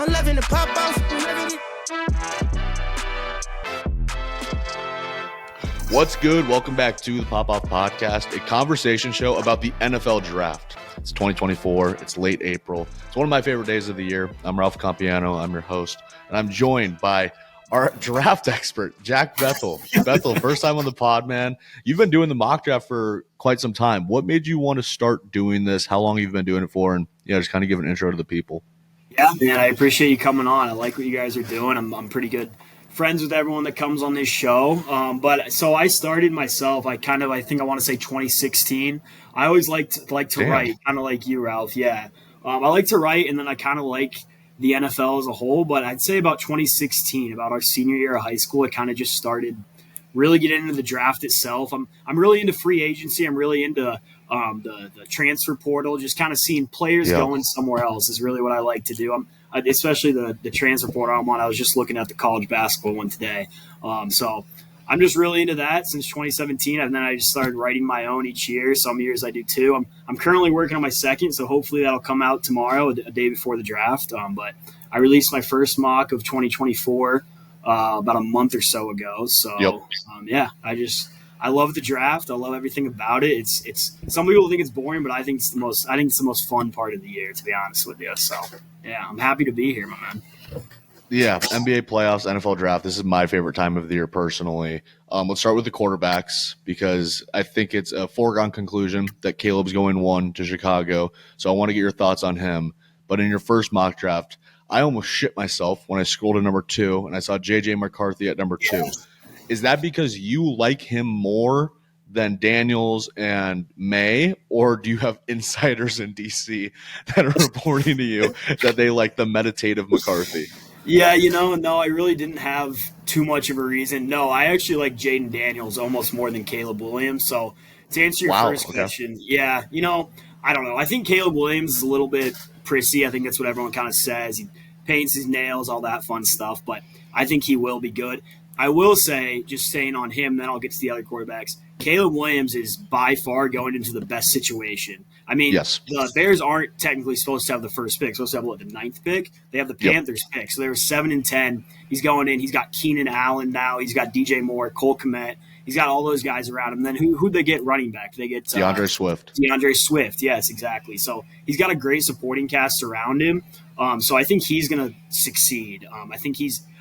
I'm loving the pop off. What's good? Welcome back to the Pop Off Podcast, a conversation show about the NFL Draft. It's 2024. It's late April. It's one of my favorite days of the year. I'm Ralph Compiano. I'm your host, and I'm joined by our draft expert, Jack Bethel. Bethel, first time on the pod, man. You've been doing the mock draft for quite some time. What made you want to start doing this? How long have you been doing it for? And just kind of give an intro to the people. Yeah, man, I appreciate you coming on. I like what you guys are doing. I'm pretty good friends with everyone that comes on this show. But so I started myself. I think I want to say 2016. I always like to write, kind of like you, Ralph. Yeah, I like to write, and then I kind of like the NFL as a whole. But I'd say about 2016, about our senior year of high school, it kind of just started really getting into the draft itself. I'm really into free agency. I'm really into the transfer portal, just kind of seeing players going somewhere else is really what I like to do. Especially the transfer portal I'm on. I was just looking at the college basketball one today. So I'm just really into that since 2017. And then I just started writing my own each year. Some years I do too. I'm currently working on my second, so hopefully that'll come out tomorrow, a day before the draft. But I released my first mock of 2024 about a month or so ago. So I love the draft. I love everything about it. It's some people think it's boring, but I think it's the most fun part of the year, to be honest with you. So yeah, I'm happy to be here, my man. Yeah, NBA playoffs, NFL draft. This is my favorite time of the year personally. Let's start with the quarterbacks because I think it's a foregone conclusion that Caleb's going 1 to Chicago. So I want to get your thoughts on him. But in your first mock draft, I almost shit myself when I scrolled to number 2 and I saw J.J. McCarthy at number 2. Is that because you like him more than Daniels and Maye, or do you have insiders in DC that are reporting to you that they like the meditative McCarthy? Yeah, no, I really didn't have too much of a reason. No, I actually like Jaden Daniels almost more than Caleb Williams. So to answer your first question, yeah, I don't know. I think Caleb Williams is a little bit prissy. I think that's what everyone kind of says. He paints his nails, all that fun stuff, but I think he will be good. I will say, just staying on him, then I'll get to the other quarterbacks. Caleb Williams is by far going into the best situation. I mean, The Bears aren't technically supposed to have the first pick. Supposed to have, the 9th pick? They have the Panthers pick. So they were 7 and 10. He's going in. He's got Keenan Allen now. He's got DJ Moore, Cole Kmet. He's got all those guys around him. Then who'd they get running back? They get DeAndre Swift. DeAndre Swift, yes, exactly. So he's got a great supporting cast around him. So I think he's going to succeed.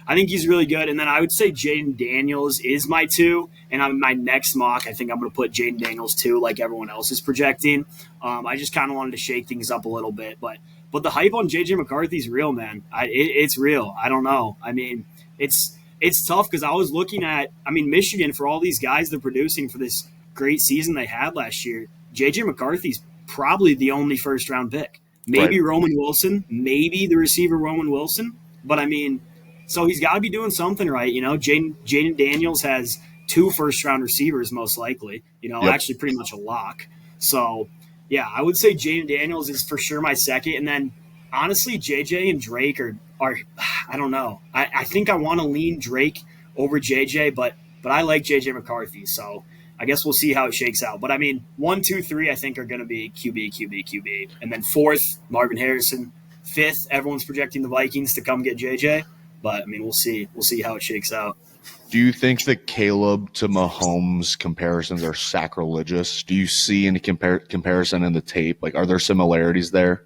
I think he's really good. And then I would say Jaden Daniels is my 2. And on my next mock, I think I'm going to put Jaden Daniels 2 like everyone else is projecting. I just kind of wanted to shake things up a little bit. But the hype on J.J. McCarthy is real, man. It's real. I don't know. I mean, it's tough because I was looking at, Michigan, for all these guys they're producing for this great season they had last year, J.J. McCarthy's probably the only first-round pick. Maybe Roman Wilson, maybe the receiver Roman Wilson. But, so he's got to be doing something right. Jaden Daniels has 2 first-round receivers most likely, actually pretty much a lock. So, yeah, I would say Jaden Daniels is for sure my second. And then, honestly, JJ and Drake are I don't know. I think I want to lean Drake over JJ, but I like JJ McCarthy. So I guess we'll see how it shakes out. But, 1, 2, 3 I think are going to be QB. And then 4th, Marvin Harrison. 5th, everyone's projecting the Vikings to come get JJ. But, we'll see. We'll see how it shakes out. Do you think the Caleb to Mahomes comparisons are sacrilegious? Do you see any comparison in the tape? Like, are there similarities there?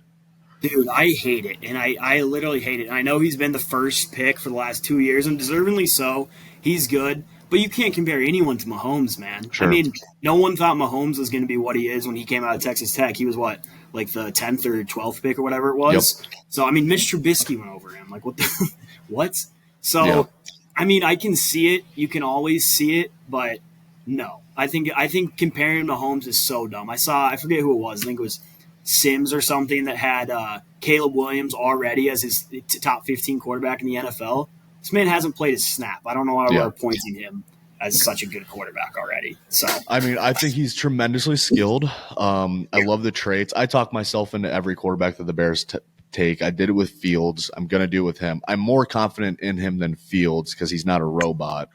Dude, I hate it. And I literally hate it. And I know he's been the first pick for the last 2 years, and deservingly so. He's good. But you can't compare anyone to Mahomes, man. Sure. No one thought Mahomes was going to be what he is when he came out of Texas Tech. He was what? Like the 10th or 12th pick or whatever it was? Yep. So, Mitch Trubisky went over him. Like, what the – what? So, I can see it. You can always see it, but no. I think comparing Mahomes is so dumb. I forget who it was. I think it was Sims or something that had Caleb Williams already as his top 15 quarterback in the NFL. This man hasn't played a snap. I don't know why we're appointing him as such a good quarterback already. So I think he's tremendously skilled. I love the traits. I talk myself into every quarterback that the Bears take. I did it with Fields. I'm going to do it with him. I'm more confident in him than Fields because he's not a robot.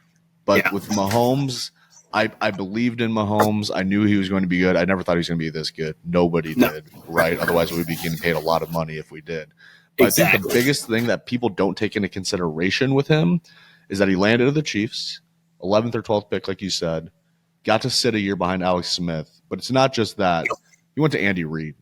But with Mahomes, I believed in Mahomes. I knew he was going to be good. I never thought he was going to be this good. Nobody No, did, right? Otherwise, we'd be getting paid a lot of money if we did. But I think the exactly. biggest thing that people don't take into consideration with him is that he landed at the Chiefs, 11th or 12th pick, like you said, got to sit a year behind Alex Smith. But it's not just that. He went to Andy Reid,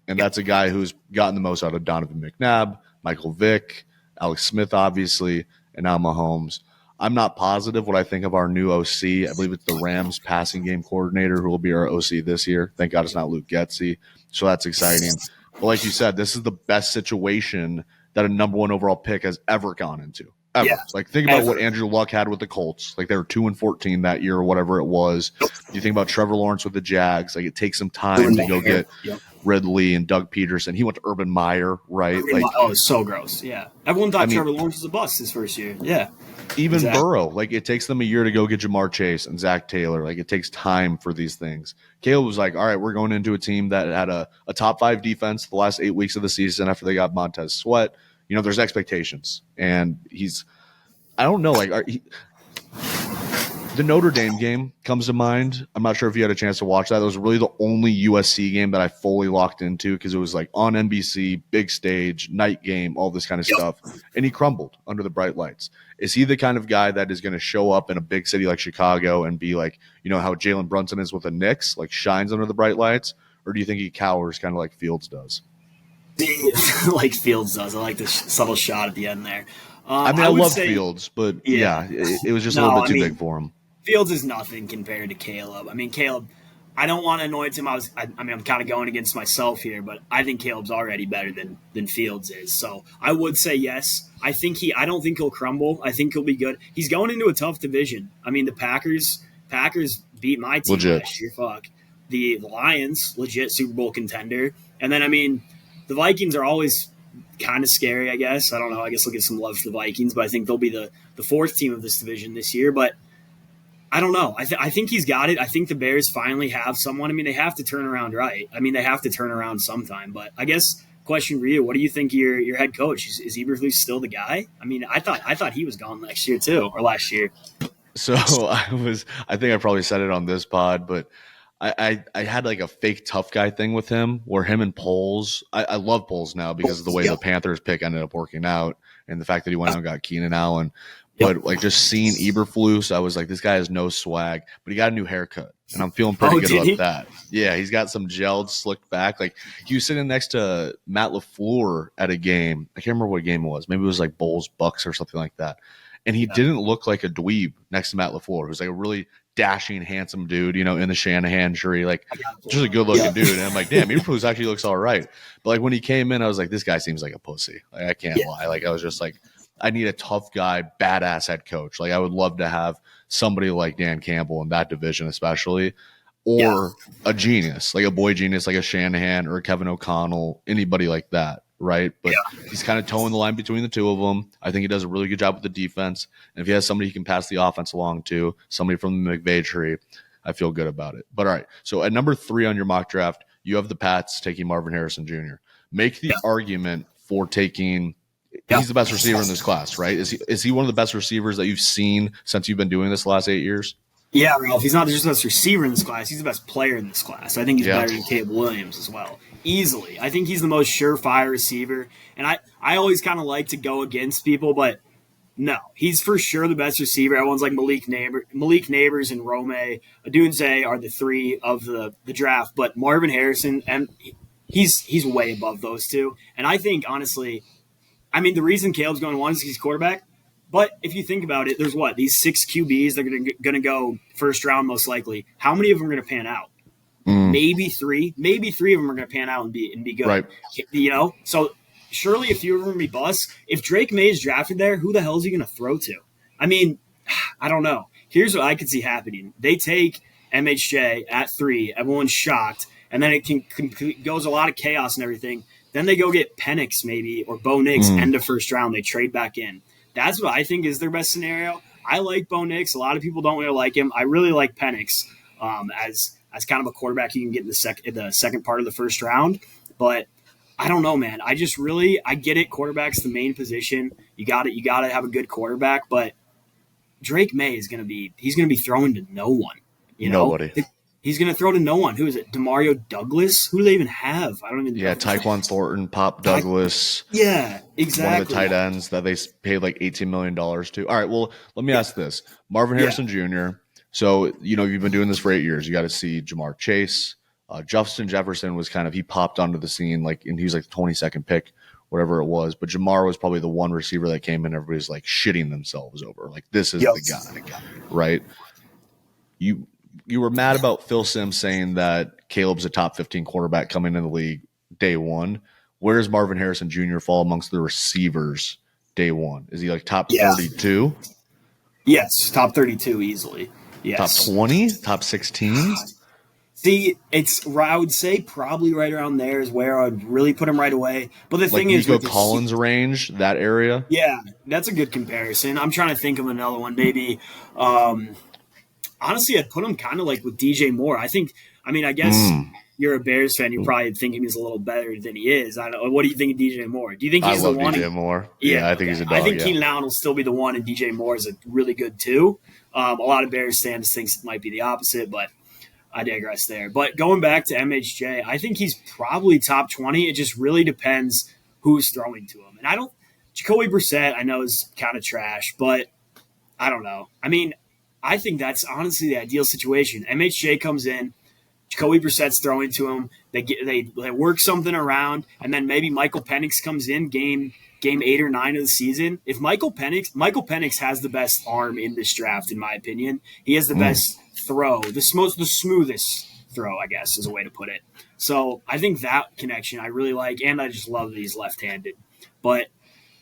and that's a guy who's gotten the most out of Donovan McNabb, Michael Vick, Alex Smith, obviously, and now Mahomes. I'm not positive what I think of our new OC. I believe it's the Rams passing game coordinator who will be our OC this year. Thank God it's not Luke Getsy. So that's exciting. But like you said, this is the best situation that a number one overall pick has ever gone into. Ever. Yeah, Like think about ever. what Andrew Luck had with the Colts. Like they were 2-14 that year or whatever it was. You think about Trevor Lawrence with the Jags. Like it takes some time to go get Yep. Ridley and Doug Peterson. He went to Urban Meyer, right? Like Oh, it's so gross. Yeah, everyone thought I mean, Trevor Lawrence was a bust his first year. Yeah, even exactly. Burrow, like it takes them a year to go get Jamar Chase and Zach Taylor. Like it takes time for these things. Caleb was like, all right, we're going into a team that had a top 5 defense the last 8 weeks of the season after they got Montez Sweat. You know, there's expectations. And I don't know, the Notre Dame game comes to mind. I'm not sure if you had a chance to watch that. It was really the only USC game that I fully locked into because it was like on NBC, big stage, night game, all this kind of stuff. And he crumbled under the bright lights. Is he the kind of guy that is going to show up in a big city like Chicago and be like, you know, how Jalen Brunson is with the Knicks, like shines under the bright lights? Or do you think he cowers kind of like Fields does? Like Fields does. I like the subtle shot at the end there. I mean, I would love say, Fields, but yeah, it was just a no, little bit I too mean, big for him. Fields is nothing compared to Caleb. I mean, Caleb, I don't want to annoy him. I mean, I'm kind of going against myself here, but I think Caleb's already better than Fields is. So I would say yes. I don't think he'll crumble. I think he'll be good. He's going into a tough division. I mean, the Packers beat my team Legit. last year. Fuck. The Lions, legit Super Bowl contender. And then, I mean, the Vikings are always kind of scary, I guess. I don't know. I guess I'll give some love to the Vikings, but I think they'll be the 4th team of this division this year. But I don't know. I think he's got it. I think the Bears finally have someone. I mean, they have to turn around right. I mean, they have to turn around sometime. But I guess question for you: what do you think your head coach is Eberflus still the guy? I mean, I thought he was gone next year too, or last year. So I think I probably said it on this pod, but I had like a fake tough guy thing with him where him and Poles, I love Poles now because of the way the Panthers pick ended up working out and the fact that he went out and got Keenan Allen. But like just seeing Eberflus, I was like, this guy has no swag, but he got a new haircut, and I'm feeling pretty good about that. Yeah, he's got some gelled, slicked back. Like he was sitting next to Matt LaFleur at a game. I can't remember what game it was. Maybe it was like Bulls Bucks or something like that. And he didn't look like a dweeb next to Matt LaFleur. He was like a really dashing, handsome dude, you know, in the Shanahan tree, like just a good looking dude. And I'm like, damn, Eberflus actually looks all right. But like when he came in, I was like, this guy seems like a pussy. Like I can't lie. Like I was just like, I need a tough guy, badass head coach. Like I would love to have somebody like Dan Campbell in that division, especially, or a genius, like a boy genius, like a Shanahan or a Kevin O'Connell, anybody like that, right? But he's kind of towing the line between the two of them. I think he does a really good job with the defense. And if he has somebody he can pass the offense along to, somebody from the McVay tree, I feel good about it. But all right, so at number 3 on your mock draft, you have the Pats taking Marvin Harrison Jr. Make the argument for taking – he's the best receiver in this class, right? Is he one of the best receivers that you've seen since you've been doing this the last 8 years? Yeah, Ralph. He's not just the best receiver in this class. He's the best player in this class. I think he's better than Caleb Williams as well. Easily. I think he's the most surefire receiver. And I always kind of like to go against people, but no, he's for sure the best receiver. Everyone's like Malik Nabers and Maye. Odunze are the 3 of the draft, but Marvin Harrison, and he's way above those 2. And I think, honestly, I mean, the reason Caleb's going 1 is he's quarterback. But if you think about it, there's these 6 QBs that are going to go first round most likely. How many of them are going to pan out? Maybe 3. Maybe 3 of them are going to pan out and be good. Right. You know, so surely a few of them will be busts. If Drake May is drafted there, who the hell is he going to throw to? I mean, I don't know. Here's what I could see happening: they take MHJ at 3. Everyone's shocked, and then it goes a lot of chaos and everything. Then they go get Penix maybe or Bo Nix end of first round. They trade back in. That's what I think is their best scenario. I like Bo Nix. A lot of people don't really like him. I really like Penix as kind of a quarterback you can get in the second part of the first round. But I don't know, man. I get it. Quarterback's the main position. You got to have a good quarterback. But Drake Maye is going to be throwing to no one. Nobody. He's going to throw to no one. Who is it? Demario Douglas? Who do they even have? I don't even know. Yeah, Tyquan Thornton, Pop Douglas. Yeah, exactly. One of the tight ends that they paid like $18 million to. All right, well, let me ask this. Marvin Harrison Jr., so, you've been doing this for 8 years. You got to see Jamar Chase. Justin Jefferson was he popped onto the scene, and he was like the 22nd pick, whatever it was. But Jamar was probably the one receiver that came in, everybody's like shitting themselves over. Like, this is the guy, right? You were mad about Phil Simms saying that Caleb's a top 15 quarterback coming in the league day one. Where does Marvin Harrison Jr. fall amongst the receivers day one? Is he like top 32? Yes, top 32 easily. Yes. Top 20? Top 16? See, I would say probably right around there is where I'd really put him right away. But the thing is, Nico Collins range, that area? Yeah, that's a good comparison. I'm trying to think of another one. Maybe, honestly, I'd put him kind of like with DJ Moore. I guess you're a Bears fan. You're probably thinking he's a little better than he is. I don't know. What do you think of DJ Moore? Do you think he's the one? I love DJ Moore. Yeah, I think he's a dog. I think Keenan Allen will still be the one, and DJ Moore is a really good too. A lot of Bears fans think it might be the opposite, but I digress there. But going back to MHJ, I think he's probably top 20. It just really depends who's throwing to him. And Jacoby Brissett, I know is kind of trash, but I don't know. I think that's honestly the ideal situation. MHJ comes in, Jacoby Brissett's throwing to him. They work something around, and then maybe Michael Penix comes in game 8 or 9 of the season. If Michael Penix has the best arm in this draft, in my opinion. He has the best throw, the smoothest throw, I guess is a way to put it. So I think that connection I really like, and I just love that he's left-handed. But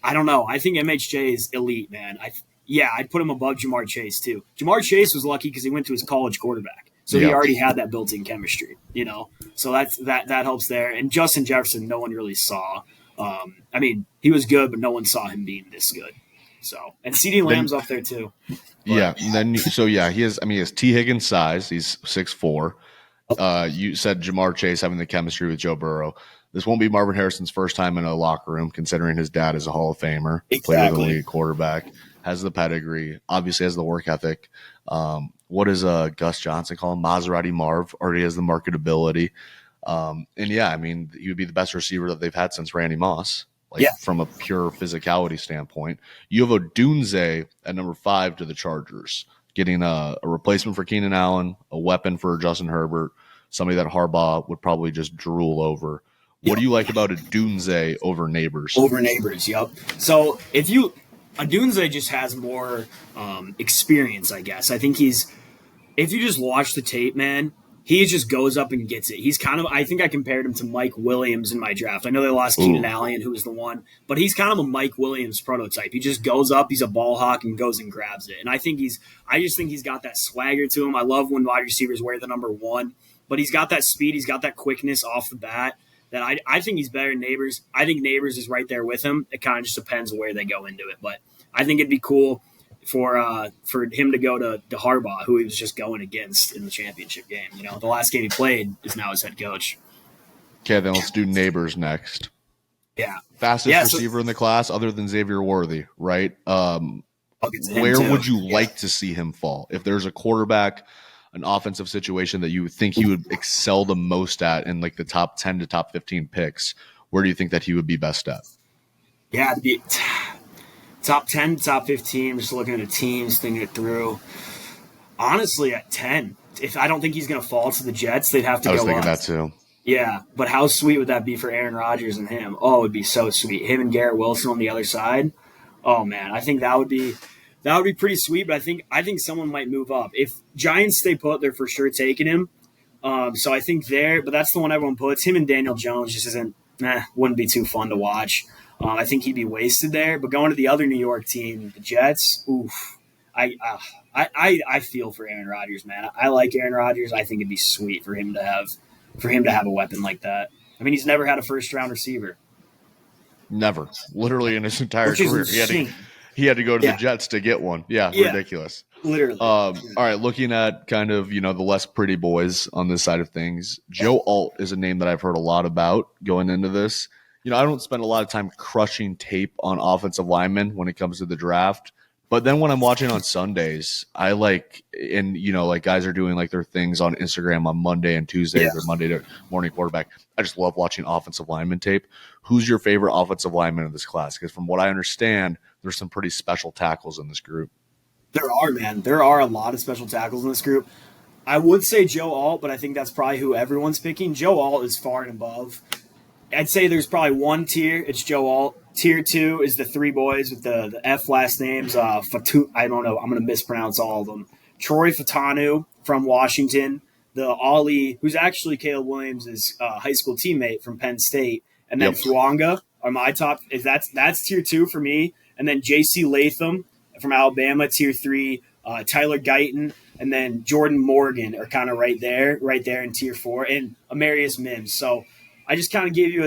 I don't know. I think MHJ is elite, man. I'd put him above Jamar Chase too. Jamar Chase was lucky because he went to his college quarterback. So he already had that built-in chemistry, So that helps there. And Justin Jefferson, no one really saw. He was good, but no one saw him being this good. So, and CeeDee Lamb's up there too. But, he has T. Higgins size. He's 6'4". You said Jamar Chase having the chemistry with Joe Burrow. This won't be Marvin Harrison's first time in a locker room, considering his dad is a Hall of Famer, played with a league quarterback, has the pedigree, obviously has the work ethic. What does Gus Johnson call him? Maserati Marv, already has the marketability. He would be the best receiver that they've had since Randy Moss, from a pure physicality standpoint. You have Odunze at number 5 to the Chargers, getting a replacement for Keenan Allen, a weapon for Justin Herbert, somebody that Harbaugh would probably just drool over. What do you like about Odunze over Nabers? Over Nabers, yep. So Odunze just has more experience, I guess. I think if you just watch the tape, man, he just goes up and gets it. He's I think I compared him to Mike Williams in my draft. I know they lost Keenan Allen, who was the one, but he's kind of a Mike Williams prototype. He just goes up, he's a ball hawk, and goes and grabs it. And I just think he's got that swagger to him. I love when wide receivers wear the number 1, but he's got that speed, he's got that quickness off the bat. That I think he's better than Nabers. I think Nabers is right there with him. It kind of just depends where they go into it. But I think it'd be cool for him to go to Harbaugh, who he was just going against in the championship game. The last game he played is now his head coach. Okay, then let's do Nabers next. Yeah. Fastest receiver in the class other than Xavier Worthy, right? Where would you like to see him fall? If there's a quarterback, an offensive situation that you think he would excel the most at in like the top 10 to top 15 picks, where do you think that he would be best at? Yeah, it'd be top 10, top 15, just looking at the teams, thinking it through. Honestly, at 10, if I don't think he's going to fall to the Jets, they'd have to go up. I was thinking that too. Yeah, but how sweet would that be for Aaron Rodgers and him? Oh, it would be so sweet. Him and Garrett Wilson on the other side. Oh, man, I think that would be pretty sweet, but I think someone might move up. If Giants stay put, they're for sure taking him. So I think but that's the one everyone puts. Him and Daniel Jones just wouldn't be too fun to watch. I think he'd be wasted there. But going to the other New York team, the Jets, oof. I feel for Aaron Rodgers, man. I like Aaron Rodgers. I think it'd be sweet for him to have a weapon like that. I mean, he's never had a first-round receiver. Never. Literally in his entire career. He had to go to the Jets to get one. Yeah, ridiculous. Literally. All right, looking at kind of, the less pretty boys on this side of things, Joe Alt is a name that I've heard a lot about going into this. I don't spend a lot of time crushing tape on offensive linemen when it comes to the draft, But then when I'm watching on Sundays, I like, and like guys are doing like their things on Instagram on Monday and Tuesdays or Monday to morning quarterback. I just love watching offensive lineman tape. Who's your favorite offensive lineman in this class? Because from what I understand, there's some pretty special tackles in this group. There are, man. There are a lot of special tackles in this group. I would say Joe Alt, but I think that's probably who everyone's picking. Joe Alt is far and above. I'd say there's probably one tier. It's Joe Alt. Tier 2 is the three boys with the F last names. I don't know. I'm going to mispronounce all of them. Troy Fatanu from Washington. The Ollie, who's actually Caleb Williams' high school teammate from Penn State. And then Fuanga are my top. That's tier 2 for me. And then J.C. Latham from Alabama, tier 3. Tyler Guyton. And then Jordan Morgan are kind of right there in tier 4. And Amarius Mims. So I just kind of gave you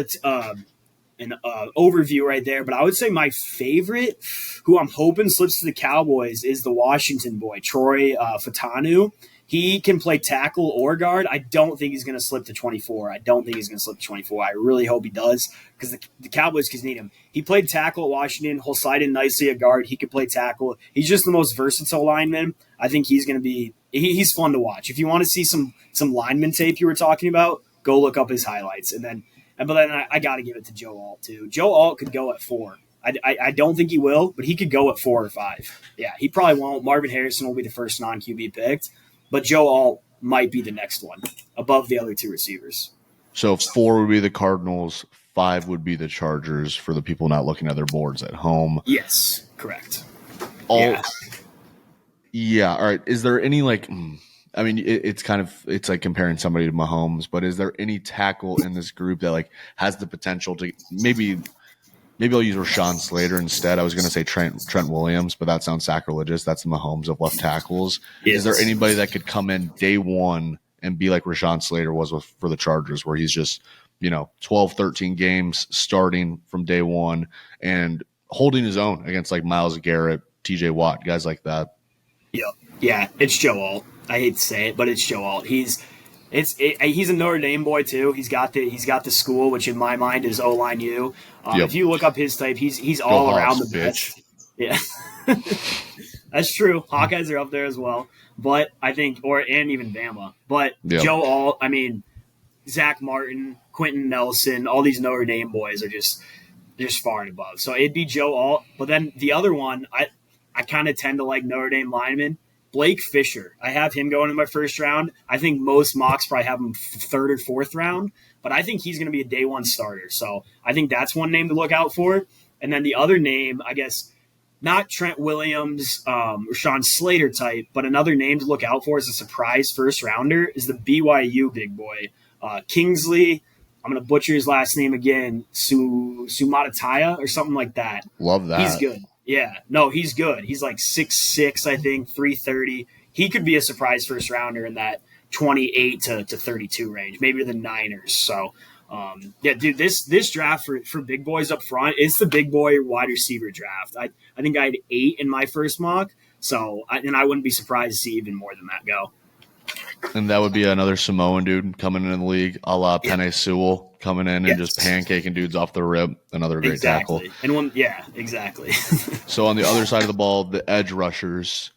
an overview right there, but I would say my favorite, who I'm hoping slips to the Cowboys, is the Washington boy, Troy Fatanu. He can play tackle or guard. I don't think he's going to slip to 24. I really hope he does because the Cowboys can need him. He played tackle at Washington. He'll slide in nicely at guard. He can play tackle. He's just the most versatile lineman. I think he's going to be – he's fun to watch. If you want to see some lineman tape you were talking about, go look up his highlights. But then I got to give it to Joe Alt, too. Joe Alt could go at 4. I don't think he will, but he could go at 4 or 5. Yeah, he probably won't. Marvin Harrison will be the first non-QB picked, but Joe Alt might be the next one above the other 2 receivers. So 4 would be the Cardinals, 5 would be the Chargers for the people not looking at their boards at home. Yes, correct. Yeah, all right. Is there any I mean, it's like comparing somebody to Mahomes, but is there any tackle in this group that like has the potential to maybe I'll use Rashawn Slater instead. I was going to say Trent Williams, but that sounds sacrilegious. That's the Mahomes of left tackles. Yes. Is there anybody that could come in day one and be like Rashawn Slater was for the Chargers, where he's just 12, 13 games starting from day one and holding his own against like Myles Garrett, TJ Watt, guys like that? Yeah, it's Joe Alt. I hate to say it, but it's Joe Alt. He's a Notre Dame boy too. He's got the school, which in my mind is O-line U. If you look up his type, he's all around the best. Yeah, that's true. Hawkeyes are up there as well, but I think, and even Bama. But Joe Alt, I mean, Zach Martin, Quentin Nelson, all these Notre Dame boys are just far and above. So it'd be Joe Alt. But then the other one, I kind of tend to like Notre Dame linemen. Blake Fisher. I have him going in my first round. I think most mocks probably have him 3rd or 4th round, but I think he's going to be a day 1 starter. So I think that's one name to look out for. And then the other name, I guess, not Trent Williams, Rashawn Slater type, but another name to look out for as a surprise first rounder is the BYU big boy, Kingsley. I'm going to butcher his last name again, Sumatataya or something like that. Love that. He's good. Yeah, no, he's good. He's like 6'6", I think, 330. He could be a surprise first rounder in that 28 to 32 range, maybe the Niners. So, dude, this draft for big boys up front, it's the big boy wide receiver draft. I think I had 8 in my first mock, so I wouldn't be surprised to see even more than that go. And that would be another Samoan dude coming in the league, a la Penei Sewell coming in and just pancaking dudes off the rib. Another great tackle. And exactly. So on the other side of the ball, the edge rushers,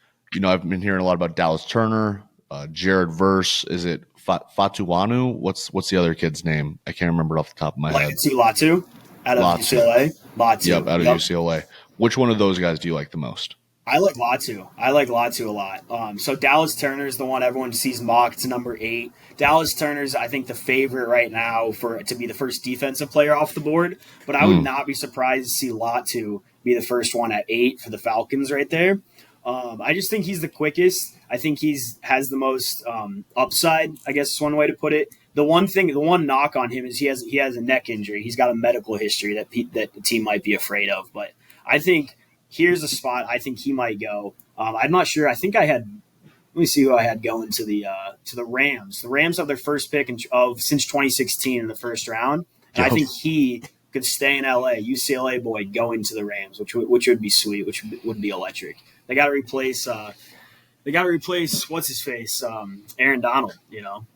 I've been hearing a lot about Dallas Turner, Jared Verse. Is it Fatuanu? What's the other kid's name? I can't remember it off the top of my head. Latu out of UCLA. Latu. Yep, out of UCLA. Which one of those guys do you like the most? I like Latu a lot. So Dallas Turner is the one everyone sees mocked to number 8. Dallas Turner's, I think, the favorite right now to be the first defensive player off the board. But I would not be surprised to see Latu be the first one at 8 for the Falcons right there. I just think he's the quickest. I think has the most upside, I guess is one way to put it. The one knock on him is he has a neck injury. He's got a medical history that the team might be afraid of. But I think here's a spot I think he might go. I'm not sure. I think I had. Let me see who I had going to the Rams. The Rams have their first pick since 2016 in the first round, and I think he could stay in LA. UCLA boy going to the Rams, which would be sweet, which would be electric. They got to replace. What's his face, Aaron Donald.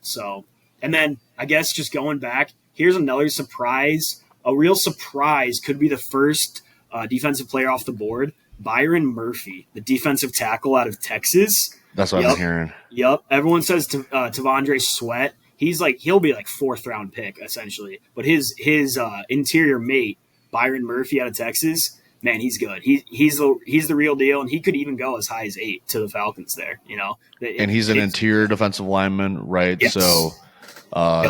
So, and then I guess just going back, here's another surprise. A real surprise could be the first defensive player off the board. Byron Murphy, the defensive tackle out of Texas. That's what I've been hearing. Yep. Everyone says Tavondre Sweat. He'll be like 4th round pick essentially. But his interior mate, Byron Murphy out of Texas, man, he's good. He's the real deal, and he could even go as high as 8 to the Falcons there. And he's an interior defensive lineman, right? Yes. So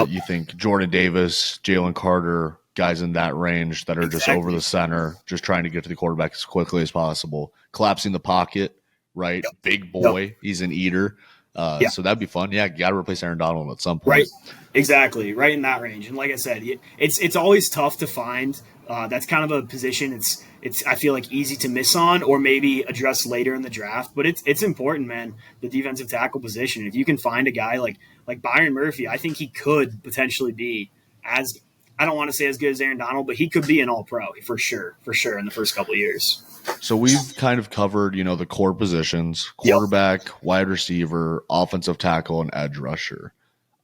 you think Jordan Davis, Jalen Carter, guys in that range that are just over the center, just trying to get to the quarterback as quickly as possible, collapsing the pocket, right? Yep. Big boy. Yep. He's an eater. So that'd be fun. Yeah, you got to replace Aaron Donald at some point. Right. Exactly. Right in that range. And like I said, it's always tough to find. That's kind of a position it's I feel like easy to miss on or maybe address later in the draft. But it's important, man, the defensive tackle position. If you can find a guy like Byron Murphy, I think he could potentially be as – I don't want to say as good as Aaron Donald, but he could be an all-pro for sure in the first couple of years. So we've kind of covered, the core positions, quarterback, wide receiver, offensive tackle, and edge rusher.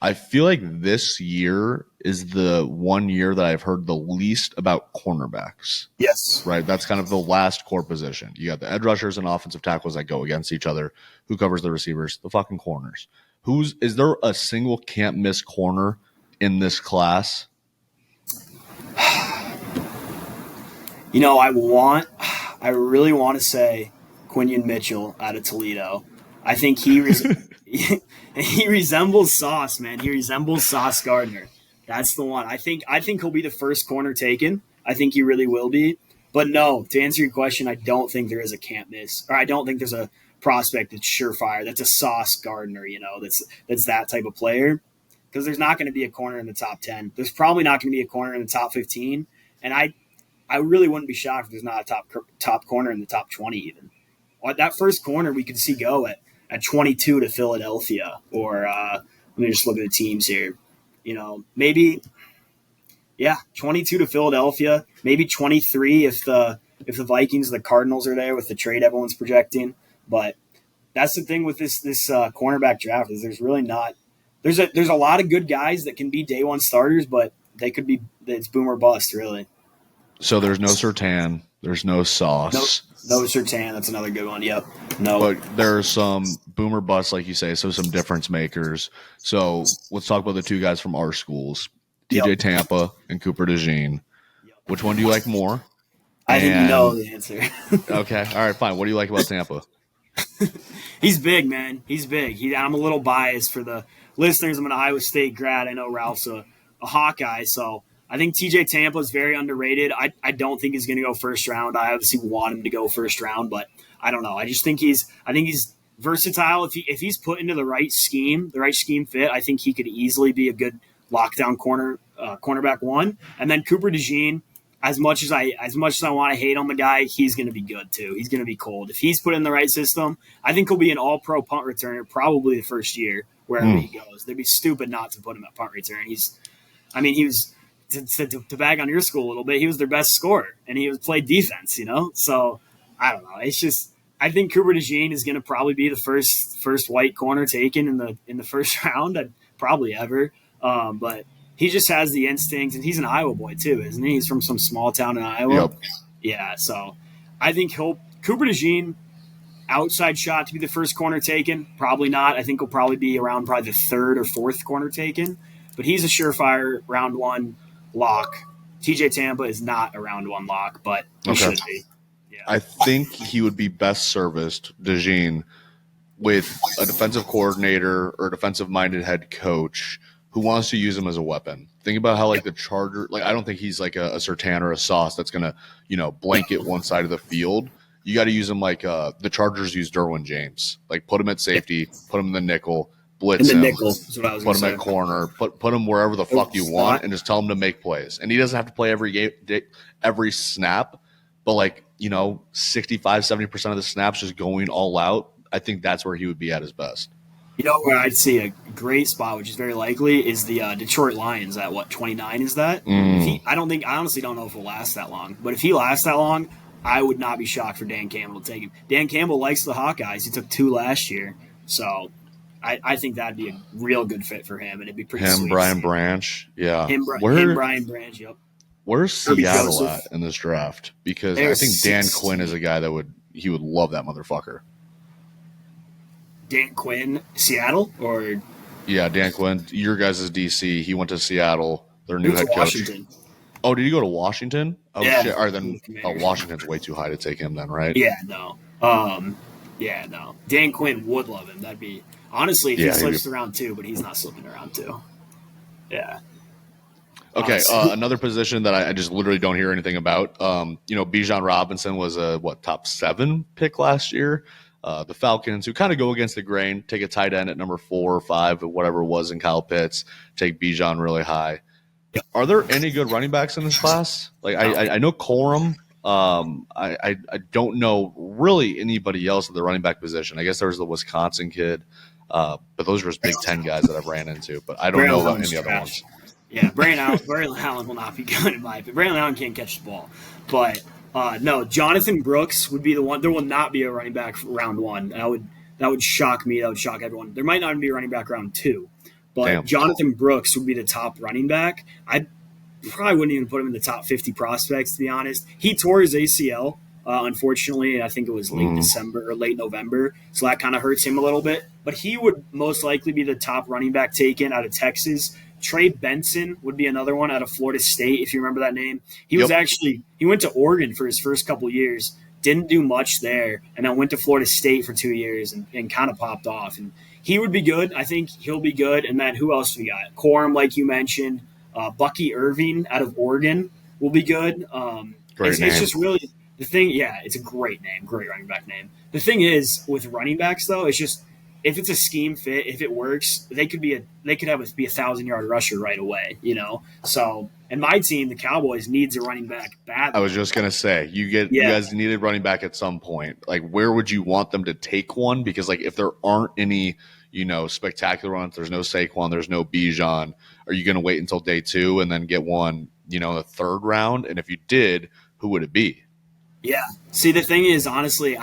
I feel like this year is the one year that I've heard the least about cornerbacks. Yes. Right? That's kind of the last core position. You got the edge rushers and offensive tackles that go against each other. Who covers the receivers? The fucking corners. Is there a single can't miss corner in this class? I really want to say Quinion Mitchell out of Toledo. I think he resembles Sauce, man. He resembles Sauce Gardner. That's the one. I think he'll be the first corner taken. I think he really will be. But no, to answer your question, I don't think there is a can't miss, or I don't think there's a prospect that's surefire. That's a Sauce Gardner, that's that type of player. Because there's not going to be a corner in the top 10. There's probably not going to be a corner in the top 15. And I really wouldn't be shocked if there's not a top corner in the top 20 even. That first corner we could see go at 22 to Philadelphia. Or let me just look at the teams here. Maybe 22 to Philadelphia. Maybe 23 if the Vikings, the Cardinals are there with the trade everyone's projecting. But that's the thing with this cornerback draft is there's really not. There's a lot of good guys that can be day one starters, but it's boom or bust, really. So there's no Surtain, there's no Sauce. No Surtain, that's another good one. Yep. No. But there are some boom or bust, like you say, so some difference makers. So let's talk about the two guys from our schools, TJ Tampa and Cooper DeJean. Yep. Which one do you like more? I think you know the answer. Okay. All right, fine. What do you like about Tampa? He's big, man. He's big. I'm a little biased for the listeners. I'm an Iowa State grad. I know Ralph's a Hawkeye, so I think TJ Tampa is very underrated. I don't think he's going to go first round. I obviously want him to go first round, but I don't know. I just think he's versatile. If he's put into the right scheme fit, I think he could easily be a good lockdown cornerback one. And then Cooper DeJean, as much as I want to hate on the guy, he's going to be good too. He's going to be cold. If he's put in the right system, I think he'll be an all-pro punt returner probably the first year wherever he goes. They'd be stupid not to put him at punt return. He was to bag on your school a little bit. He was their best scorer, and he played defense. So I don't know. It's just I think Cooper DeJean is going to probably be the first white corner taken in the first round, probably ever. But he just has the instincts, and he's an Iowa boy too, isn't he? He's from some small town in Iowa. Yep. Yeah, so I think Cooper DeJean, outside shot to be the first corner taken. Probably not. I think he'll probably be around the third or fourth corner taken. But he's a surefire round one lock. TJ Tampa is not a round one lock, but he should be. Yeah. I think he would be best serviced, DeJean, with a defensive coordinator or defensive-minded head coach who wants to use him as a weapon. Think about how the Charger, I don't think he's like a Surtain or a Sauce that's going to, blanket one side of the field. You got to use him like the Chargers use Derwin James. Put him at safety, put him in the nickel, blitz him, nickel is what I was put him say. At corner, put him wherever the fuck you want, and just tell him to make plays. And he doesn't have to play every snap, but 65, 70% of the snaps just going all out. I think that's where he would be at his best. Where I'd see a great spot, which is very likely, is the Detroit Lions at 29 is that? I honestly don't know if he'll last that long. But if he lasts that long, I would not be shocked for Dan Campbell to take him. Dan Campbell likes the Hawkeyes. He took 2 last year. So I think that'd be a real good fit for him, and it'd be pretty sweet. Brian Branch. Yeah. Brian Branch, yep. Where's Seattle at in this draft? Because I think Dan Quinn is a guy that would he would love that motherfucker. Dan Quinn, Seattle, or Yeah, Dan Quinn, your guys' DC. He went to Seattle. Their he new went head to coach. Washington. Oh, did he go to Washington? Oh Yeah. shit! All right, then. The Commanders. Oh, Washington's way too high to take him then, right? Yeah, no. Yeah, no. Dan Quinn would love him. That'd be honestly if he slips to round 2, but he's not slipping to round 2. Yeah. Okay, another position that I just literally don't hear anything about. Bijan Robinson was a top 7 pick last year. The Falcons, who kind of go against the grain, take a tight end at number 4 or 5, or whatever it was in Kyle Pitts, take Bijan really high. Yep. Are there any good running backs in this class? Like I know Corum. I don't know really anybody else at the running back position. I guess there was the Wisconsin kid, but those were just Big Ten guys that I've ran into. But I don't know about any other ones. Yeah, Braylon Allen will not be good in my opinion. Braylon Allen can't catch the ball. But no, Jonathan Brooks would be the one. There will not be a running back for round 1. That would shock me. That would shock everyone. There might not even be a running back round 2. But Damn. Jonathan Brooks would be the top running back. I probably wouldn't even put him in the top 50 prospects, to be honest. He tore his ACL, unfortunately. I think it was late December or late November. So that kind of hurts him a little bit. But he would most likely be the top running back taken out of Texas. Trey Benson would be another one out of Florida State, if you remember that name. He went to Oregon for his first couple years, didn't do much there, and then went to Florida State for 2 years and kind of popped off. And he would be good. I think he'll be good. And then who else do we got? Corum, like you mentioned. Bucky Irving out of Oregon will be good. It's just really the thing. Yeah, it's a great name, great running back name. The thing is with running backs though, it's just if it's a scheme fit, if it works, they could be a 1,000-yard rusher right away. So and my team, the Cowboys, needs a running back badly. I was just gonna say you guys needed running back at some point. Like where would you want them to take one? Because like if there aren't any spectacular ones, there's no Saquon, there's no Bijan. Are you going to wait until day 2 and then get one, in the 3rd round? And if you did, who would it be? Yeah. See, the thing is, honestly,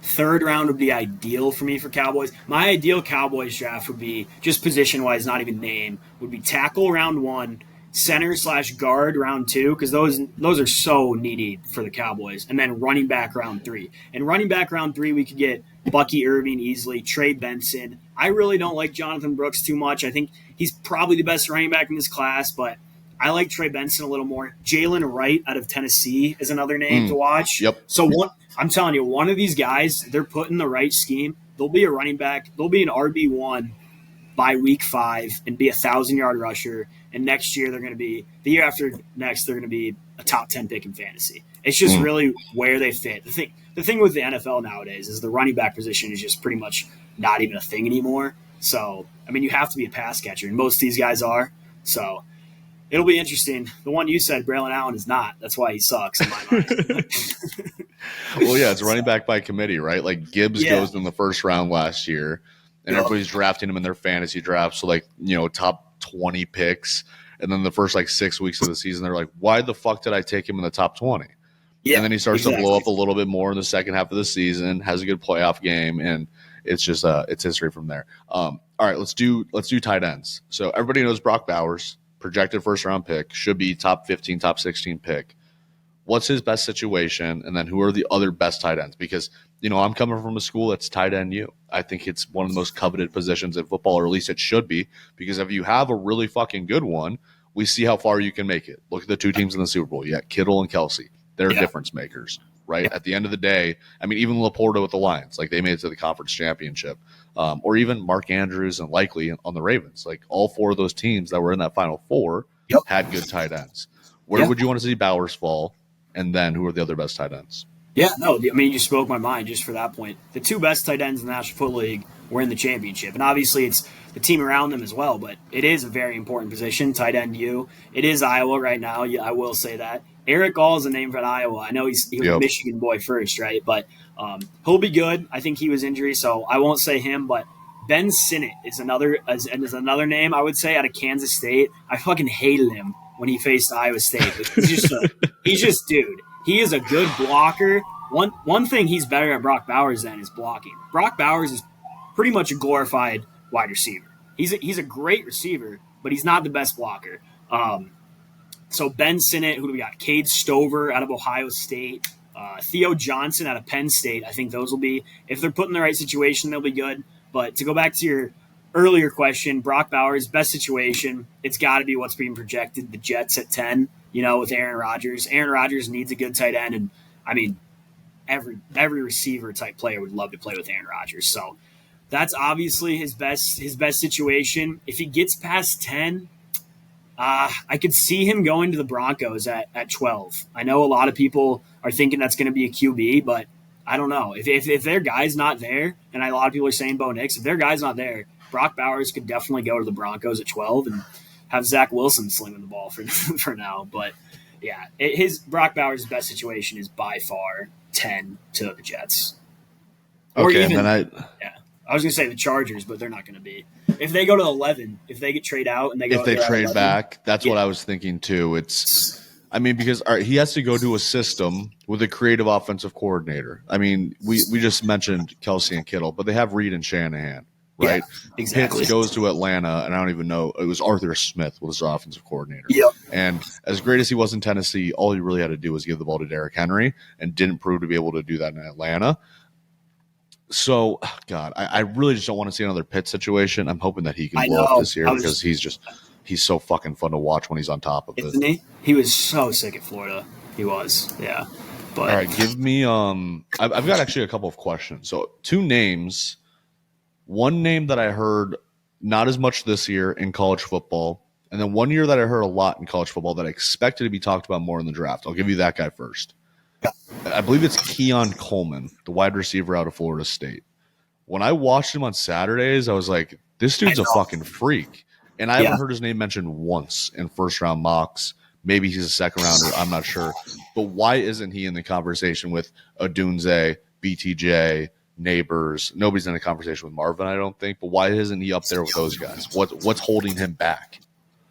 3rd round would be ideal for me for Cowboys. My ideal Cowboys draft would be, just position-wise, not even name, would be tackle round 1, center/guard round 2, because those are so needy for the Cowboys, and then running back round 3. And running back round 3, we could get Bucky Irving easily, Trey Benson. I really don't like Jonathan Brooks too much. I think he's probably the best running back in this class, but I like Trey Benson a little more. Jalen Wright out of Tennessee is another name to watch. Yep. So I'm telling you, one of these guys, they're put in the right scheme. They'll be a running back. They'll be an RB1 by week 5 and be a 1,000-yard rusher. And next year the year after next, they're going to be a top 10 pick in fantasy. It's just really where they fit. The thing with the NFL nowadays is the running back position is just pretty much not even a thing anymore. So, I mean, you have to be a pass catcher, and most of these guys are. So, it'll be interesting. The one you said, Braylon Allen, is not. That's why he sucks in my mind. Well, yeah, it's running back by committee, right? Like Gibbs goes in the 1st round last year, and everybody's drafting him in their fantasy draft. So, top 20 picks. And then the first 6 weeks of the season, they're like, why the fuck did I take him in the top 20? Yeah, and then he starts to blow up a little bit more in the second half of the season, has a good playoff game, and it's just it's history from there. All right, let's do tight ends. So everybody knows Brock Bowers, projected 1st-round pick, should be top 15, top 16 pick. What's his best situation, and then who are the other best tight ends? Because, I'm coming from a school that's tight end you. I think it's one of the most coveted positions in football, or at least it should be, because if you have a really fucking good one, we see how far you can make it. Look at the 2 teams in the Super Bowl. You got Kittle and Kelsey. They're difference makers, right? Yeah. At the end of the day, I mean, even Laporta with the Lions, they made it to the conference championship. Or even Mark Andrews and Likely on the Ravens. All 4 of those teams that were in that Final 4 had good tight ends. Where would you want to see Bowers fall? And then who are the other best tight ends? Yeah, no, I mean, you spoke my mind just for that point. The 2 best tight ends in the National Football League were in the championship. And obviously it's the team around them as well, but it is a very important position, tight end you. It is Iowa right now, I will say that. Eric Gall is a name for Iowa. I know he was a Michigan boy first, right? But he'll be good. I think he was injured, so I won't say him. But Ben Sinnott is another name I would say out of Kansas State. I fucking hated him when he faced Iowa State. He's just dude. He is a good blocker. One thing he's better at Brock Bowers than is blocking. Brock Bowers is pretty much a glorified wide receiver. He's a great receiver, but he's not the best blocker. So Ben Sinnott, who do we got? Cade Stover out of Ohio State. Theo Johnson out of Penn State. I think those will be, if they're put in the right situation, they'll be good. But to go back to your earlier question, Brock Bowers, best situation, it's got to be what's being projected. The Jets at 10, with Aaron Rodgers. Aaron Rodgers needs a good tight end. And, I mean, every receiver type player would love to play with Aaron Rodgers. So that's obviously his best situation. If he gets past 10, I could see him going to the Broncos at 12. I know a lot of people are thinking that's going to be a QB, but I don't know. If their guy's not there, and a lot of people are saying Bo Nix, if their guy's not there, Brock Bowers could definitely go to the Broncos at 12 and have Zach Wilson slinging the ball for now. But, yeah, Brock Bowers' best situation is by far 10 to the Jets. Or okay, even, and then I was going to say the Chargers, but they're not going to be. If they go to 11, if they get trade out and if they trade 11, back, that's what I was thinking too. Because he has to go to a system with a creative offensive coordinator. I mean, we just mentioned Kelsey and Kittle, but they have Reed and Shanahan, right? Yeah, exactly. Pitts goes to Atlanta, and I don't even know. It was Arthur Smith was his offensive coordinator. Yep. And as great as he was in Tennessee, all he really had to do was give the ball to Derrick Henry and didn't prove to be able to do that in Atlanta. So, God, I really just don't want to see another Pitt situation. I'm hoping that he can blow up this year because he's so fucking fun to watch when he's on top of it. Isn't he? He was so sick at Florida. He was, yeah. But all right, give me I've got actually a couple of questions. So 2 names. One name that I heard not as much this year in college football, and then one year that I heard a lot in college football that I expected to be talked about more in the draft. I'll give you that guy first. I believe it's Keon Coleman, the wide receiver out of Florida State. When I watched him on Saturdays, I was like, this dude's a fucking freak. And I haven't heard his name mentioned once in first-round mocks. Maybe he's a second-rounder. I'm not sure. But why isn't he in the conversation with Odunze, BTJ, Nabers? Nobody's in the conversation with Marvin, I don't think. But why isn't he up there with those guys? What's holding him back?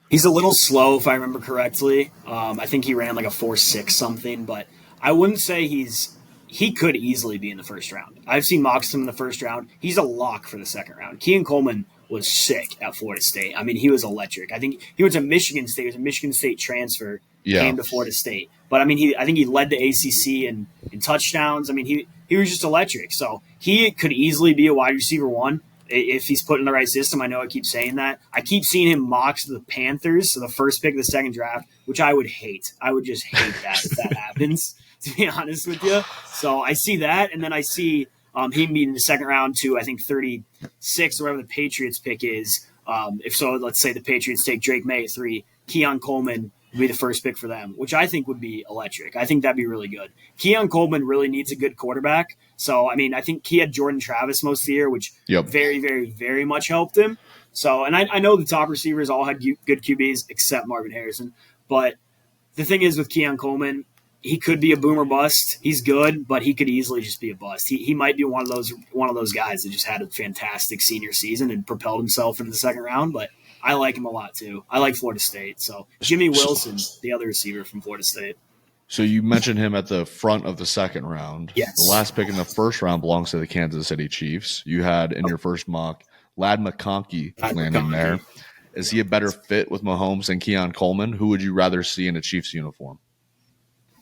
He's a little slow, if I remember correctly. I think he ran like a 4.6 something, but I wouldn't say he could easily be in the first round. I've seen mocks him in the first round. He's a lock for the second round. Keon Coleman was sick at Florida State. I mean, he was electric. I think he went to Michigan State. He was a Michigan State transfer, came to Florida State. But, I mean, I think he led the ACC in touchdowns. I mean, he was just electric. So he could easily be a wide receiver 1 if he's put in the right system. I know I keep saying that. I keep seeing him mocks to the Panthers, so the first pick of the second draft, which I would hate. I would just hate that if that happens, to be honest with you. So I see that, and then I see him being in the second round to, I think, 36 or whatever the Patriots pick is. If so, let's say the Patriots take Drake Maye at 3, Keon Coleman would be the first pick for them, which I think would be electric. I think that'd be really good. Keon Coleman really needs a good quarterback. So, I mean, I think he had Jordan Travis most of the year, which very, very, very much helped him. So, and I know the top receivers all had good QBs except Marvin Harrison. But the thing is with Keon Coleman, he could be a boom or bust. He's good, but he could easily just be a bust. He might be one of those guys that just had a fantastic senior season and propelled himself into the second round. But I like him a lot too. I like Florida State. So Jimmy Wilson, the other receiver from Florida State. So you mentioned him at the front of the second round. Yes. The last pick in the first round belongs to the Kansas City Chiefs. You had in your first mock Ladd McConkey landing there. Is he a better fit with Mahomes than Keon Coleman? Who would you rather see in a Chiefs uniform?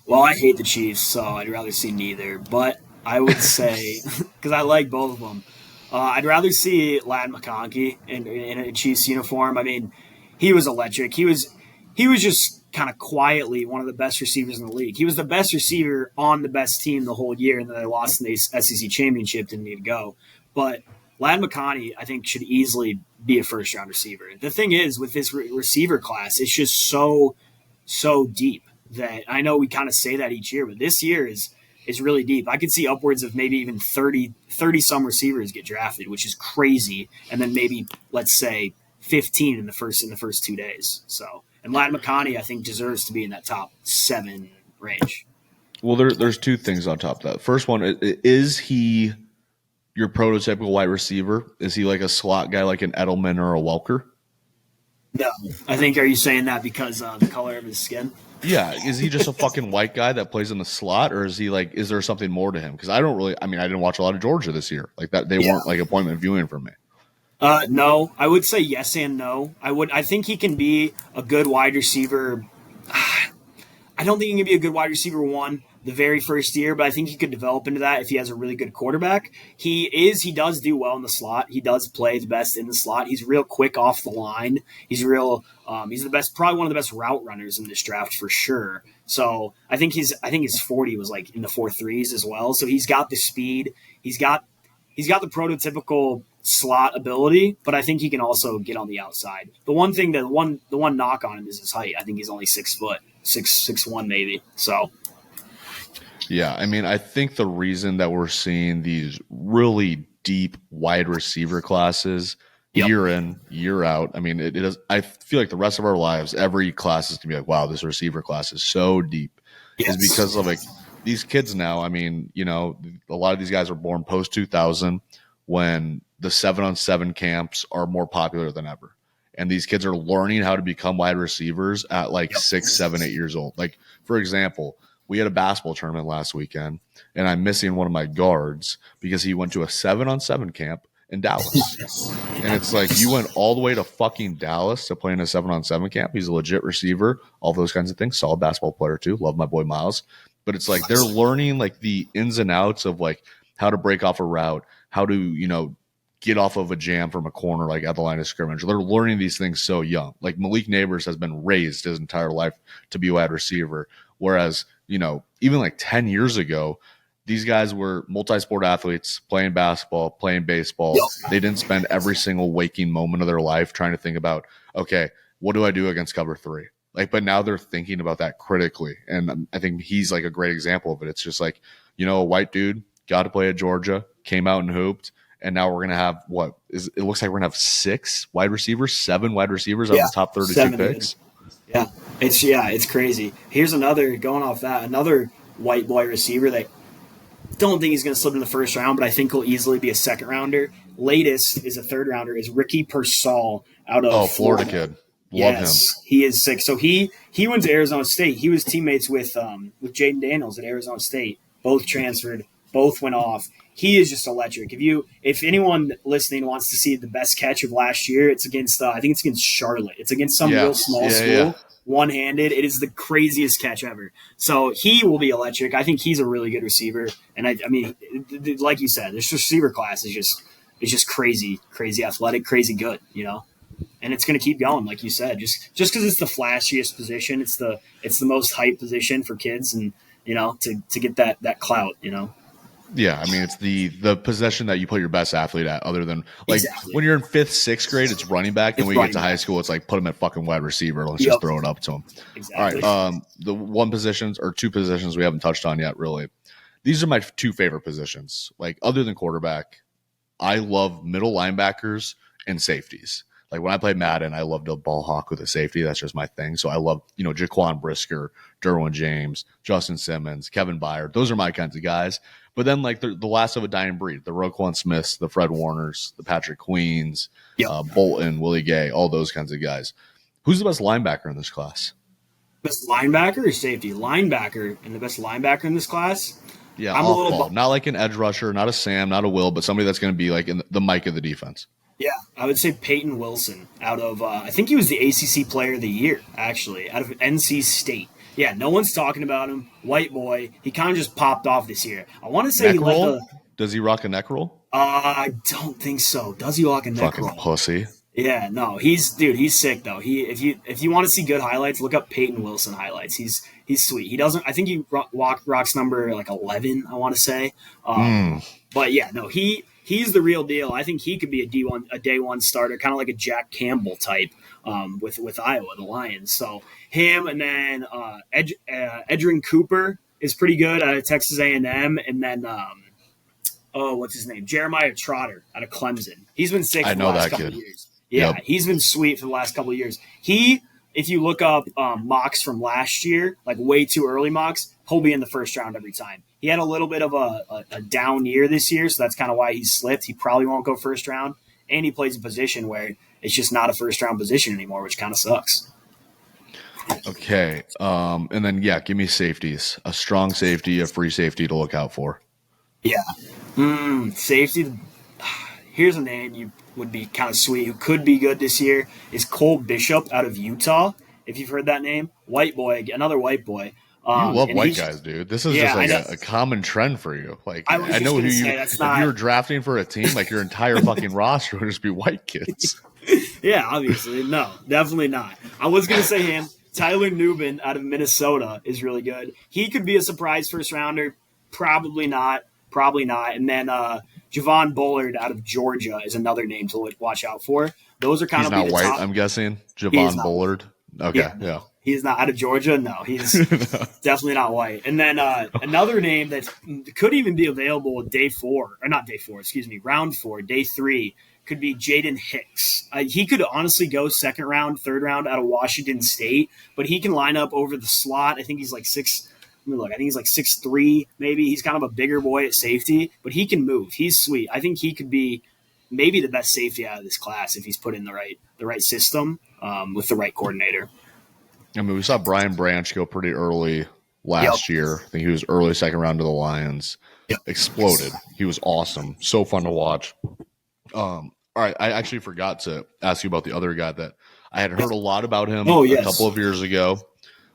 Well, I hate the Chiefs, so I'd rather see neither. But I would say, because I like both of them, I'd rather see Ladd McConkey in a Chiefs uniform. I mean, he was electric. He was just kind of quietly one of the best receivers in the league. He was the best receiver on the best team the whole year, and then they lost in the SEC championship, didn't need to go. But Ladd McConkey, I think, should easily be a first-round receiver. The thing is, with this receiver class, it's just so deep that I know we kind of say that each year, but this year is really deep. I could see upwards of maybe even 30 some receivers get drafted, which is crazy, and then maybe, let's say, 15 in the first 2 days. So, and Ladd McConkey, I think, deserves to be in that top 7 range. Well, there's 2 things on top of that. First one, is he your prototypical wide receiver? Is he like a slot guy like an Edelman or a Welker? No. I think, are you saying that because the color of his skin? Yeah. Is he just a fucking white guy that plays in the slot, or is there something more to him? Because I didn't watch a lot of Georgia this year. Like that, they weren't like appointment viewing for me. No, I would say yes and no. I think he can be a good wide receiver. I don't think he can be a good wide receiver 1, the very first year, but I think he could develop into that if he has a really good quarterback. He does do well in the slot. He does play the best in the slot. He's real quick off the line. He's the best, probably one of the best route runners in this draft for sure. So I think his 40 was like in the 4.3s as well. So he's got the speed. He's got the prototypical slot ability, but I think he can also get on the outside. The one knock on him is his height. I think he's only 6 foot, 6'1" maybe. So yeah, I mean, I think the reason that we're seeing these really deep wide receiver classes year in, year out, I mean, it is. I feel like the rest of our lives, every class is gonna be like, wow, this receiver class is so deep. Is because of like these kids now. I mean, you know, a lot of these guys were born post 2000 when the 7-on-7 camps are more popular than ever. And these kids are learning how to become wide receivers at like 6, 7, 8 years old. Like, for example, we had a basketball tournament last weekend, and I'm missing one of my guards because he went to a 7-on-7 camp in Dallas. And it's like, you went all the way to fucking Dallas to play in a 7-on-7 camp. He's a legit receiver, all those kinds of things. Solid basketball player too. Love my boy Miles. But it's like they're learning like the ins and outs of like how to break off a route, how to, you know, get off of a jam from a corner like at the line of scrimmage. They're learning these things so young. Like Malik Nabers has been raised his entire life to be a wide receiver, whereas, you know, even like 10 years ago, these guys were multi-sport athletes playing basketball, playing baseball. They didn't spend every single waking moment of their life trying to think about, okay, what do I do against cover 3? Like, but now they're thinking about that critically. And I think he's like a great example of it. It's just like, you know, a white dude got to play at Georgia, came out and hooped. And now we're going to have it looks like we're going to have 7 wide receivers out of the top 32 picks. Yeah. It's crazy. Here's another white boy receiver that don't think he's going to slip in the first round, but I think he'll easily be a second rounder. Latest is a third rounder is Ricky Pearsall out of Florida kid. Love him. He is sick. So he went to Arizona State. He was teammates with Jaden Daniels at Arizona State. Both transferred. Both went off. He is just electric. If anyone listening wants to see the best catch of last year, it's against I think it's against Charlotte. It's against some real small school, one-handed. It is the craziest catch ever. So he will be electric. I think he's a really good receiver. And I mean, like you said, this receiver class is just crazy athletic, crazy good. You know. And it's going to keep going, like you said, just because it's the flashiest position, it's the most hype position for kids, and you know, to get that clout, you know. Yeah, I mean, it's the possession that you put your best athlete at, other than like when you're in 5th, 6th grade, it's running back. And when you get to high school, it's like put him at fucking wide receiver. Let's just throw it up to him. Exactly. All right. The 2 positions we haven't touched on yet, really. These are my 2 favorite positions. Like, other than quarterback, I love middle linebackers and safeties. Like, when I play Madden, I love to ball hawk with a safety. That's just my thing. So I love, you know, Jaquan Brisker, Derwin James, Justin Simmons, Kevin Byard. Those are my kinds of guys. But then, like, the last of a dying breed, the Roquan Smiths, the Fred Warners, the Patrick Queens, Bolton, Willie Gay, all those kinds of guys. Who's the best linebacker in this class? Best linebacker or safety? Linebacker, and the best linebacker in this class? Yeah, I'm off-ball. Not like an edge rusher, not a Sam, not a Will, but somebody that's going to be like in the Mike of the defense. Yeah, I would say Peyton Wilson out of I think he was the ACC Player of the Year, actually, out of NC State. Yeah, no one's talking about him. White boy. He kind of just popped off this year. I want to say neck roll? Does he rock a neck roll? I don't think so. Does he rock a neck roll? Fucking pussy. Yeah, no. He's sick though. If you want to see good highlights, look up Peyton Wilson highlights. He's sweet. He doesn't. I think he rocks number like 11. I want to say. But yeah, no. He's the real deal. I think he could be a day one starter, kind of like a Jack Campbell type with Iowa, the Lions. So him, and then Edrin Cooper is pretty good out of Texas A&M, and then what's his name? Jeremiah Trotter out of Clemson. He's been sick for the last couple of years. Yeah, he's been sweet for the last couple of years. If you look up mocks from last year, like way too early mocks, he'll be in the first round every time. He had a little bit of a down year this year, so that's kind of why he slipped. He probably won't go first round, and he plays a position where it's just not a first round position anymore, which kind of sucks. Okay, and then give me safeties. A strong safety, a free safety to look out for. Yeah, safety. Here's a name you would be kind of sweet, who could be good this year, is Cole Bishop out of Utah. If you've heard that name, white boy, another white boy. You love And white guys, dude. This is just like a common trend for you. Like, I know who you, if you were drafting for a team, like your entire fucking roster would just be white kids. Yeah, obviously. No, definitely not. I was going to say him. Tyler Nubin out of Minnesota is really good. He could be a surprise first rounder. Probably not. Probably not. And then Javon Bullard out of Georgia is another name to watch out for. Those are kind He's of not white, top. I'm guessing. Javon Bullard. Okay, yeah. He's not out of Georgia. No, he's definitely not white. And then another name that could even be available round 4, day 3, could be Jaden Hicks. He could honestly go second round, third round out of Washington State, but he can line up over the slot. I think he's like 6. Let me look. I think he's like 6'3", maybe. He's kind of a bigger boy at safety, but he can move. He's sweet. I think he could be maybe the best safety out of this class if he's put in the right system with the right coordinator. I mean, we saw Brian Branch go pretty early last year. I think he was early second round to the Lions. Yep. Exploded. He was awesome. So fun to watch. All right, I actually forgot to ask you about the other guy that I had heard a lot about him a couple of years ago.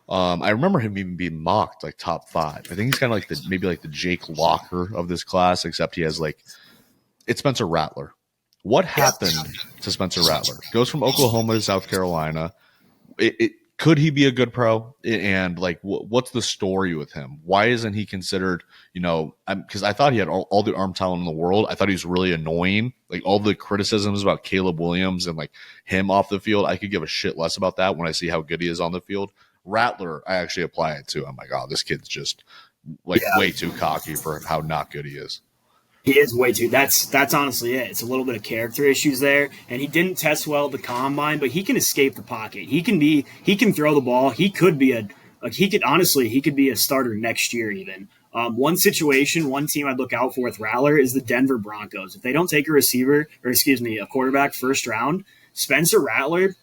I remember him even being mocked like top 5. I think he's kind of like the Jake Locker of this class, except he has it's Spencer Rattler. What happened to Spencer Rattler? Goes from Oklahoma to South Carolina. Could he be a good pro? And what's the story with him? Why isn't he considered, because I thought he had all the arm talent in the world. I thought he was really annoying. Like all the criticisms about Caleb Williams and him off the field, I could give a shit less about that when I see how good he is on the field. Rattler, I actually apply it to. I'm like, oh, this kid's just way too cocky for how not good he is. He is way too. That's honestly it. It's a little bit of character issues there, and he didn't test well at the combine, but he can escape the pocket. He can throw the ball. He could be he could be a starter next year even. One team I'd look out for with Rattler is the Denver Broncos. If they don't take a quarterback first round, Spencer Rattler,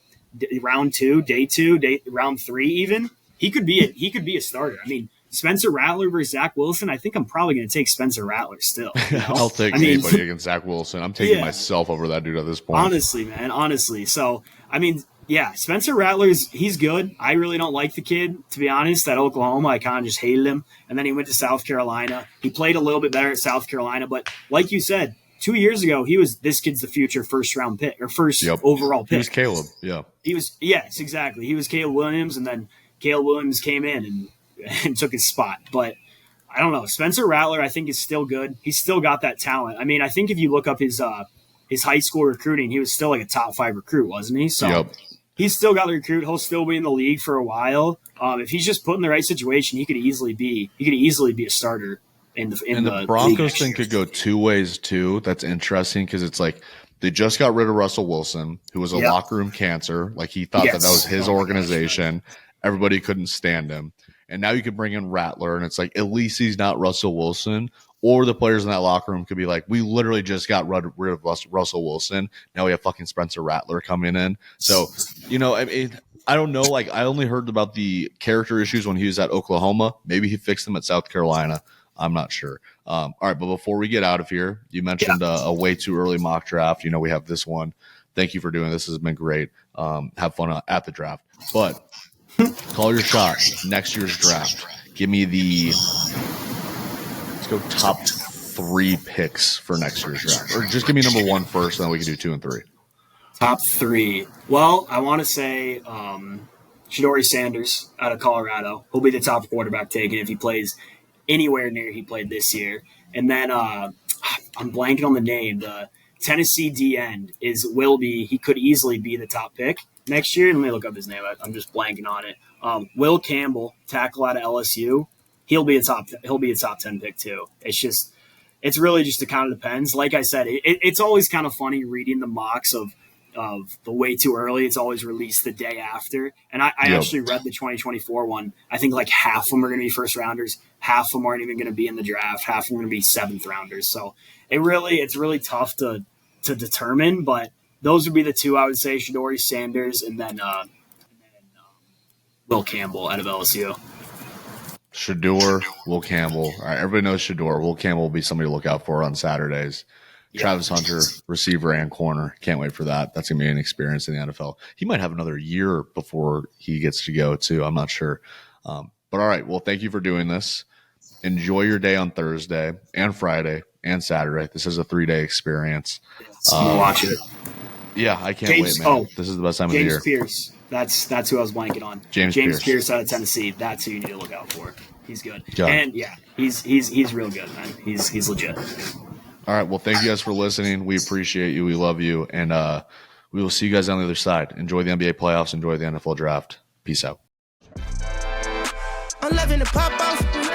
round 2, day 2, round 3 even, he could be a starter. I mean, Spencer Rattler versus Zach Wilson, I think I'm probably going to take Spencer Rattler still. I'll take anybody against Zach Wilson. I'm taking myself over that dude at this point. Honestly, man. Honestly. So, I mean, yeah, Spencer Rattler's, he's good. I really don't like the kid, to be honest. At Oklahoma, I kind of just hated him. And then he went to South Carolina. He played a little bit better at South Carolina. But like you said, 2 years ago, this kid's the future first-round pick or overall pick. He was Caleb, yeah. Yes, exactly. He was Caleb Williams, and then Caleb Williams came in and took his spot. But I don't know. Spencer Rattler, I think, is still good. He's still got that talent. I mean, I think if you look up his high school recruiting, he was still like a top 5 recruit, wasn't he? So he's still got the recruit. He'll still be in the league for a while. If he's just put in the right situation, he could easily be a starter in the Broncos thing could go 2 ways too. That's interesting because it's like they just got rid of Russell Wilson, who was a locker room cancer. Like he thought that was his organization. Everybody couldn't stand him. And now you could bring in Rattler, and it's like at least he's not Russell Wilson. Or the players in that locker room could be like, we literally just got rid of Russell Wilson. Now we have fucking Spencer Rattler coming in. So, I mean, I don't know. Like, I only heard about the character issues when he was at Oklahoma. Maybe he fixed them at South Carolina. I'm not sure. All right, but before we get out of here, you mentioned a way too early mock draft. We have this one. Thank you for doing this. This has been great. Have fun at the draft. But call your shot. Next year's draft. Give me let's go top 3 picks for next year's draft. Or just give me number 1 first, and then we can do 2 and 3. Top 3. Well, I want to say Shadori Sanders out of Colorado. He'll be the top quarterback taken if he plays anywhere near he played this year. And then I'm blanking on the name. The Tennessee D-end is Wilby. He could easily be the top pick next year. Let me look up his name. I'm just blanking on it. Will Campbell, tackle out of LSU. He'll be a top 10 pick too. It's really just it kind of depends. Like I said, it's always kind of funny reading the mocks of the way too early. It's always released the day after. And I actually read the 2024 one. I think like half of them are going to be first rounders. Half of them aren't even going to be in the draft. Half of them are going to be 7th rounders. So it's really tough to determine, but those would be the 2 I would say: Shadori Sanders and then Will Campbell out of LSU. Shador, Will Campbell. All right, everybody knows Shador. Will Campbell will be somebody to look out for on Saturdays. Travis Hunter, receiver and corner. Can't wait for that. That's going to be an experience in the NFL. He might have another year before he gets to go, too. I'm not sure. But all right, well, thank you for doing this. Enjoy your day on Thursday and Friday and Saturday. This is a 3-day experience. I'm gonna watch it. Yeah, I can't wait, man. This is the best time of the year. James Pierce. That's who I was blanking on. James Pierce out of Tennessee. That's who you need to look out for. He's good. And yeah, he's real good, man. He's legit. All right. Well, thank you guys for listening. We appreciate you. We love you. And we will see you guys on the other side. Enjoy the NBA playoffs. Enjoy the NFL draft. Peace out. I'm loving the pop off.